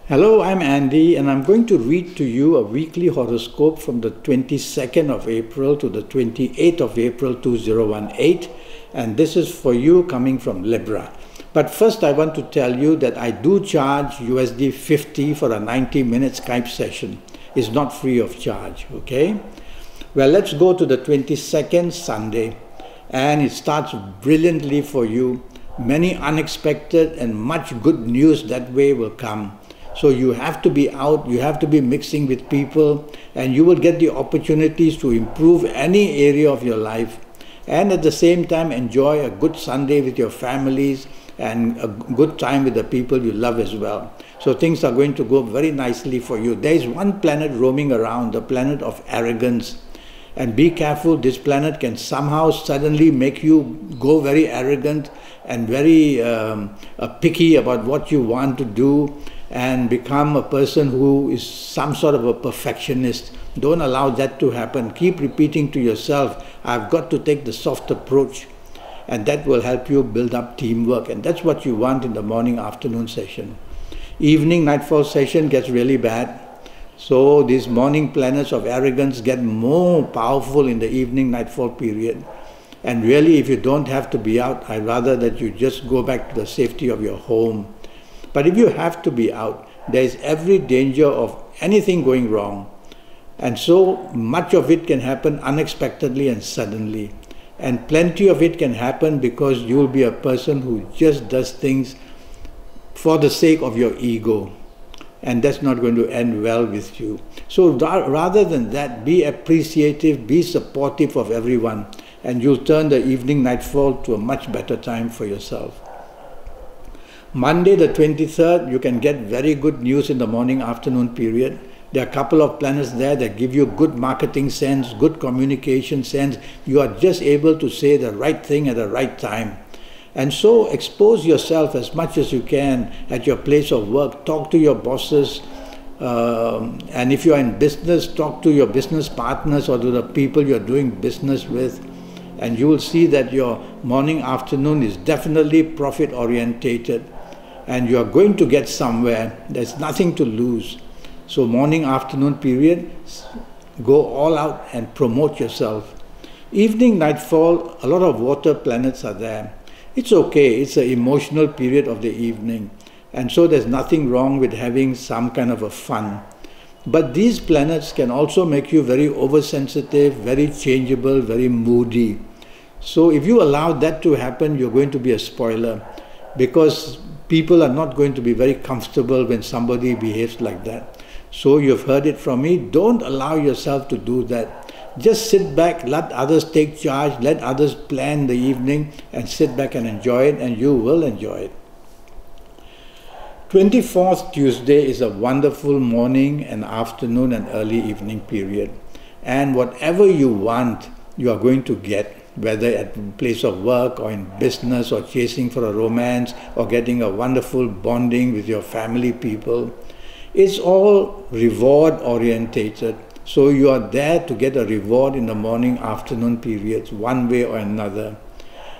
Hello, I'm Andy, and I'm going to read to you a weekly horoscope from the 22nd of April to the 28th of April 2018, and this is for you coming from Libra. But first I want to tell you that I do charge USD 50 for a 90-minute Skype session. It's not free of charge, okay? Well, let's go to the 22nd Sunday, and it starts brilliantly for you. Many unexpected and much good news that way will come. So you have to be out, you have to be mixing with people, and you will get the opportunities to improve any area of your life. And at the same time, enjoy a good Sunday with your families and a good time with the people you love as well. So things are going to go very nicely for you. There is one planet roaming around, the planet of arrogance. And be careful, this planet can somehow suddenly make you go very arrogant and very picky about what you want to do, and become a person who is some sort of a perfectionist. Don't allow that to happen. Keep repeating to yourself, I've got to take the soft approach, and that will help you build up teamwork, and that's what you want in the morning-afternoon session. Evening nightfall session gets really bad, so these morning planets of arrogance get more powerful in the evening nightfall period. And really, if you don't have to be out, I'd rather that you just go back to the safety of your home. But if you have to be out, there is every danger of anything going wrong. And so much of it can happen unexpectedly and suddenly. And plenty of it can happen because you'll be a person who just does things for the sake of your ego. And that's not going to end well with you. So rather than that, be appreciative, be supportive of everyone, and you'll turn the evening nightfall to a much better time for yourself. Monday the 23rd, you can get very good news in the morning-afternoon period. There are a couple of planets there that give you good marketing sense, good communication sense. You are just able to say the right thing at the right time. And so expose yourself as much as you can at your place of work. Talk to your bosses. And if you are in business, talk to your business partners or to the people you're doing business with. And you will see that your morning-afternoon is definitely profit-orientated. And you are going to get somewhere. There's nothing to lose. So morning-afternoon period, go all out and promote yourself. Evening nightfall, a lot of water planets are there. It's okay, it's an emotional period of the evening. And so there's nothing wrong with having some kind of a fun. But these planets can also make you very oversensitive, very changeable, very moody. So if you allow that to happen, you're going to be a spoiler, because people are not going to be very comfortable when somebody behaves like that. So you've heard it from me, don't allow yourself to do that. Just sit back, let others take charge, let others plan the evening, and sit back and enjoy it, and you will enjoy it. 24th Tuesday is a wonderful morning and afternoon and early evening period. And whatever you want, you are going to get, whether at a place of work or in business or chasing for a romance or getting a wonderful bonding with your family people. It's all reward orientated. So you are there to get a reward in the morning-afternoon periods, one way or another.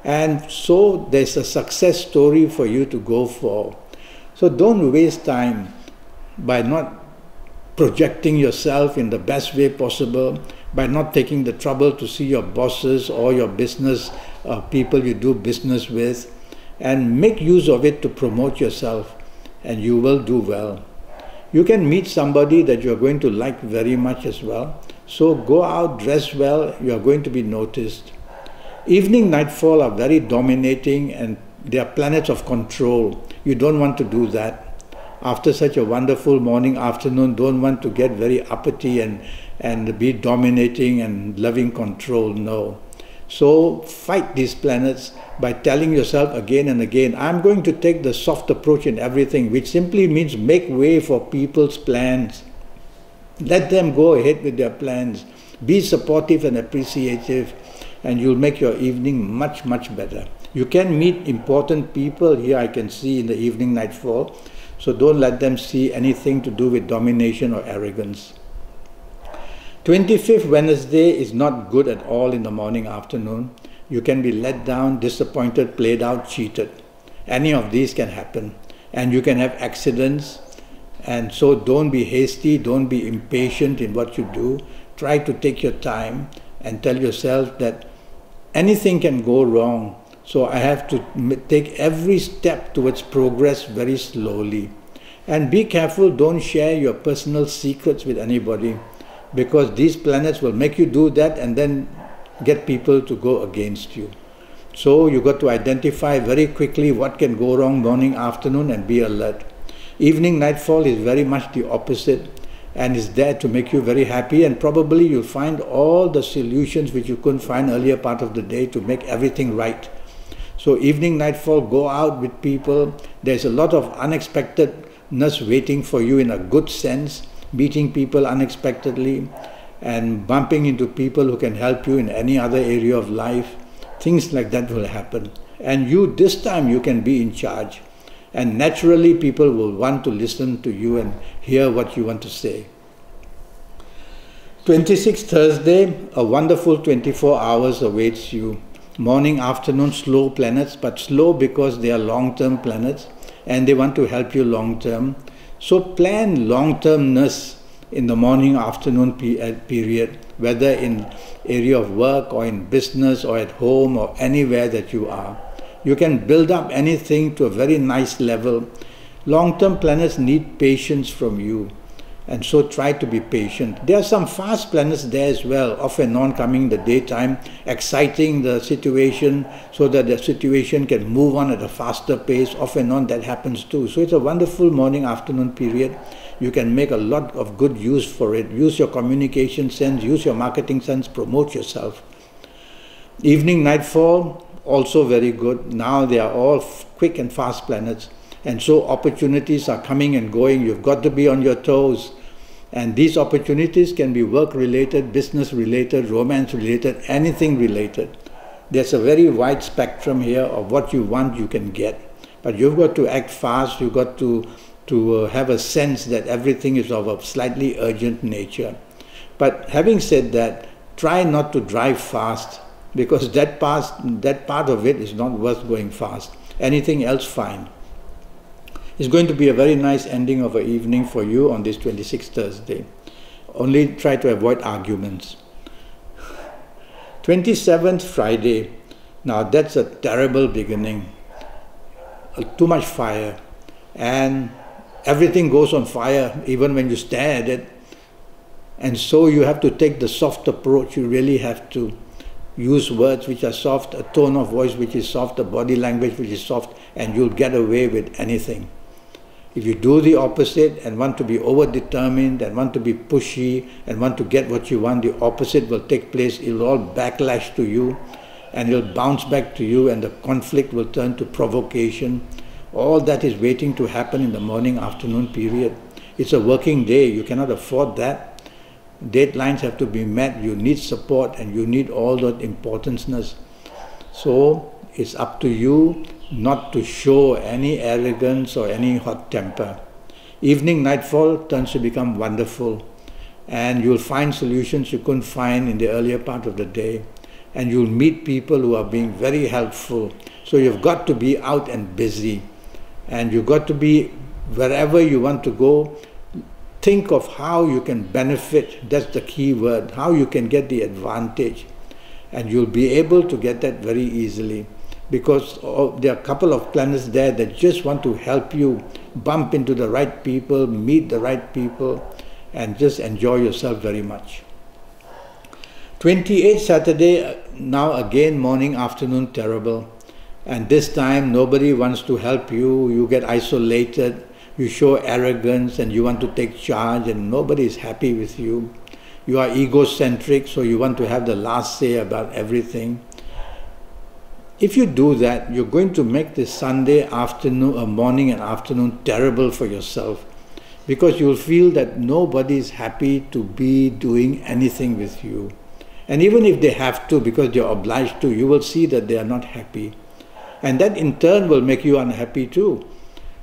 And so there's a success story for you to go for. So don't waste time by not projecting yourself in the best way possible, by not taking the trouble to see your bosses or your business people you do business with, and make use of it to promote yourself, and you will do well. You can meet somebody that you are going to like very much as well. So go out, dress well, you are going to be noticed. Evening nightfall are very dominating, and they are planets of control. You don't want to do that. After such a wonderful morning, afternoon, don't want to get very uppity and be dominating and loving control, no. So fight these planets by telling yourself again and again, I'm going to take the soft approach in everything, which simply means make way for people's plans. Let them go ahead with their plans. Be supportive and appreciative, and you'll make your evening much, much better. You can meet important people here, I can see in the evening nightfall, so don't let them see anything to do with domination or arrogance. 25th Wednesday is not good at all in the morning afternoon. You can be let down, disappointed, played out, cheated. Any of these can happen. And you can have accidents, And so don't be hasty, don't be impatient in what you do. Try to take your time and tell yourself that anything can go wrong. So I have to take every step towards progress very slowly. And be careful, don't share your personal secrets with anybody, because these planets will make you do that and then get people to go against you. So you got to identify very quickly what can go wrong morning, afternoon, and be alert. Evening nightfall is very much the opposite and is there to make you very happy, and probably you'll find all the solutions which you couldn't find earlier part of the day to make everything right. So evening nightfall, go out with people. There's a lot of unexpectedness waiting for you in a good sense, meeting people unexpectedly and bumping into people who can help you in any other area of life. Things like that will happen. And you, this time, you can be in charge. And naturally, people will want to listen to you and hear what you want to say. 26th Thursday, a wonderful 24 hours awaits you. Morning, afternoon, slow planets, but slow because they are long-term planets and they want to help you long-term. So plan long-termness in the morning, afternoon period, whether in area of work or in business or at home or anywhere that you are. You can build up anything to a very nice level. Long-term planets need patience from you, and so try to be patient. There are some fast planets there as well, off and on coming in the daytime, exciting the situation so that the situation can move on at a faster pace. Off and on, that happens too. So it's a wonderful morning, afternoon period. You can make a lot of good use for it. Use your communication sense, use your marketing sense, promote yourself. Evening, nightfall, also very good. Now they are all quick and fast planets, and so opportunities are coming and going. You've got to be on your toes, and these opportunities can be work related, business related, romance related, anything related. There's a very wide spectrum here of what you want you can get, but you've got to act fast. You've got to have a sense that everything is of a slightly urgent nature. But having said that, try not to drive fast, because that part of it is not worth going fast. Anything else, fine. It's going to be a very nice ending of an evening for you on this 26th Thursday. Only try to avoid arguments. 27th Friday. Now that's a terrible beginning. Too much fire. And everything goes on fire even when you stare at it. And so you have to take the soft approach. You really have to use words which are soft, a tone of voice which is soft, a body language which is soft, and you'll get away with anything. If you do the opposite and want to be over-determined and want to be pushy and want to get what you want, the opposite will take place. It'll all backlash to you and it'll bounce back to you, and the conflict will turn to provocation. All that is waiting to happen in the morning, afternoon period. It's a working day. You cannot afford that. Deadlines have to be met. You need support and you need all that importanceness. So it's up to you not to show any arrogance or any hot temper. Evening, nightfall turns to become wonderful, and you'll find solutions you couldn't find in the earlier part of the day, and you'll meet people who are being very helpful. So you've got to be out and busy, and you've got to be wherever you want to go. Think of how you can benefit. That's the key word, how you can get the advantage, and you'll be able to get that very easily, because there are a couple of planets there that just want to help you bump into the right people, meet the right people, and just enjoy yourself very much. 28th Saturday, now again morning, afternoon, terrible. And this time nobody wants to help you. You get isolated, you show arrogance and you want to take charge, and nobody is happy with you. You are egocentric, so you want to have the last say about everything. If you do that, you're going to make this Sunday afternoon, morning and afternoon terrible for yourself, because you'll feel that nobody is happy to be doing anything with you. And even if they have to, because they're obliged to, you will see that they are not happy. And that in turn will make you unhappy too.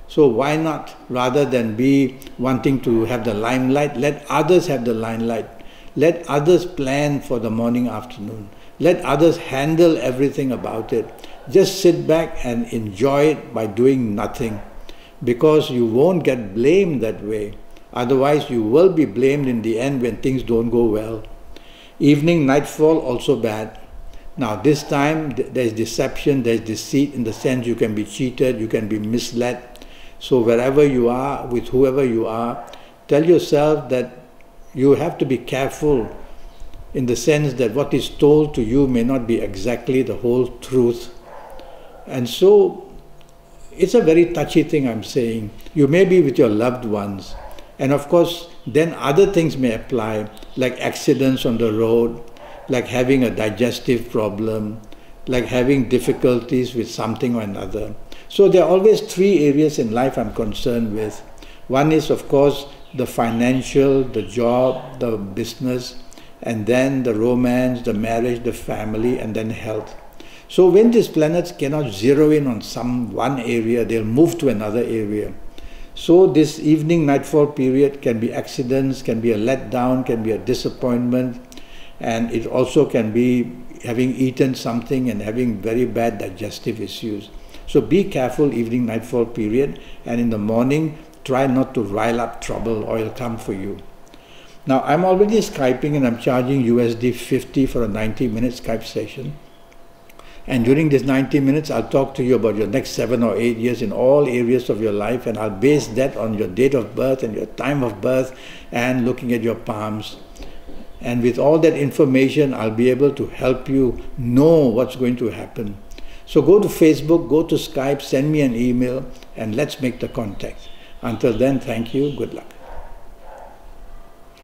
So why not, rather than be wanting to have the limelight, let others have the limelight. Let others plan for the morning, afternoon. Let others handle everything about it. Just sit back and enjoy it by doing nothing. because you won't get blamed that way. Otherwise, you will be blamed in the end when things don't go well. Evening, nightfall, also bad. Now, this time, there's deception, there's deceit, in the sense you can be cheated, you can be misled. So wherever you are, with whoever you are, tell yourself that you have to be careful, in the sense that what is told to you may not be exactly the whole truth. And so, it's a very touchy thing I'm saying. You may be with your loved ones, and of course, then other things may apply, like accidents on the road, like having a digestive problem, like having difficulties with something or another. So there are always three areas in life I'm concerned with. One is, of course, the financial, the job, the business, and then the romance, the marriage, the family, and then health. So when these planets cannot zero in on one area, they'll move to another area. So this evening nightfall period can be accidents, can be a letdown, can be a disappointment, and it also can be having eaten something and having very bad digestive issues. So be careful evening nightfall period, and in the morning try not to rile up trouble or it'll come for you. Now I'm already Skyping and I'm charging USD 50 for a 90-minute Skype session. And during this 90 minutes, I'll talk to you about your next 7 or 8 years in all areas of your life, and I'll base that on your date of birth and your time of birth and looking at your palms. And with all that information, I'll be able to help you know what's going to happen. So go to Facebook, go to Skype, send me an email, and let's make the contact. Until then, thank you. Good luck.